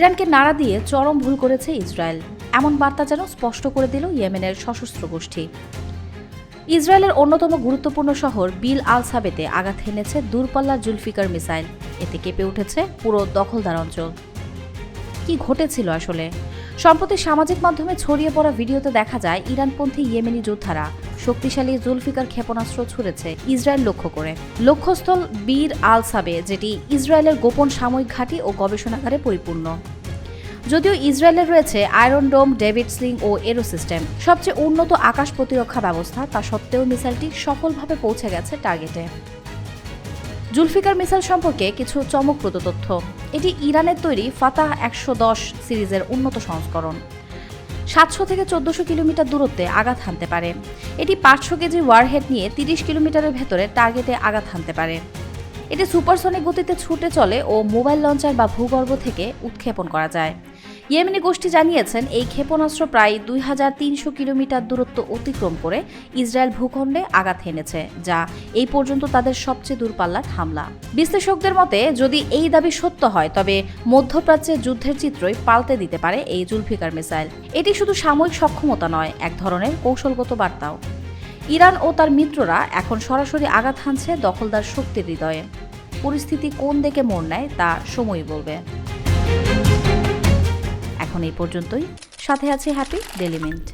ইরানকে নাড়া দিয়ে চরম ভুল করেছে ইসরায়েল, এমন বার্তা যেন স্পষ্ট করে দিল ইয়েমেনের সশস্ত্র গোষ্ঠী। ইসরায়েলের অন্যতম গুরুত্বপূর্ণ শহর বিল আল সাবেতে আঘাত হেনেছে দূরপাল্লার জুলফিকার মিসাইল। এতে কেঁপে উঠেছে পুরো দখলদার অঞ্চল। কি ঘটেছিল আসলে? সম্প্রতি সামাজিক মাধ্যমে ছড়িয়ে পড়া ভিডিওতে দেখা যায় ইরানপন্থী ইয়েমেনি যোদ্ধারা শক্তিশালী জুলফিকার ক্ষেপণাস্ত্র ছুড়েছে ইসরায়েল লক্ষ্য করে। লক্ষ্যস্থল বীর আল সাবে, যেটি ইসরায়েলের গোপন সামরিক ঘাঁটি ও গবেষণাগারে পরিপূর্ণ। যদিও ইসরায়েলের রয়েছে আয়রন ডোম, ডেভিড স্লিং ও এরো সিস্টেম, সবচেয়ে উন্নত আকাশ প্রতিরক্ষা ব্যবস্থা, তা সত্ত্বেও মিসাইলটি সফলভাবে পৌঁছে গেছে টার্গেটে। জুলফিকার মিসাইল সম্পর্কে কিছু চমকপ্রদ তথ্য। এটি ইরানের তৈরি ফাতাহ 110 সিরিজের উন্নত সংস্করণ। 700 থেকে 1400 কিলোমিটার দূরত্বে আঘাত হানতে পারে। এটি 500 কেজি ওয়ারহেড নিয়ে 30 কিলোমিটারের ভেতরে টার্গেটে আঘাত হানতে পারে। এটি সুপারসনিক গতিতে ছুটে চলে ও মোবাইল লঞ্চার বা ভূগর্ভ থেকে উৎক্ষেপণ করা যায়। ইয়েমেনি গোষ্ঠী জানিয়েছেন, এই ক্ষেপণাস্ত্র প্রায় 2300 কিলোমিটার দূরত্ব অতিক্রম করে ইসরায়েল ভূখণ্ডে আঘাত হেনেছে, যা এই পর্যন্ত তাদের সবচেয়ে দূরপাল্লার হামলা। বিশ্লেষকদের মতে, যদি এই দাবি সত্য হয়, তবে মধ্যপ্রাচ্যের যুদ্ধের চিত্রই পাল্টে দিতে পারে এই জুলফিকার মিসাইল। এটি শুধু সাময়িক সক্ষমতা নয়, এক ধরনের কৌশলগত বার্তাও। ইরান ও তার মিত্ররা এখন সরাসরি আঘাত হানছে দখলদার শক্তির হৃদয়ে। পরিস্থিতি কোন দিকে মোড় নেয় তা সময়ই বলবে। এখন এই পর্যন্তই। সাথে আছি হ্যাপি ডেলি মিন্ট।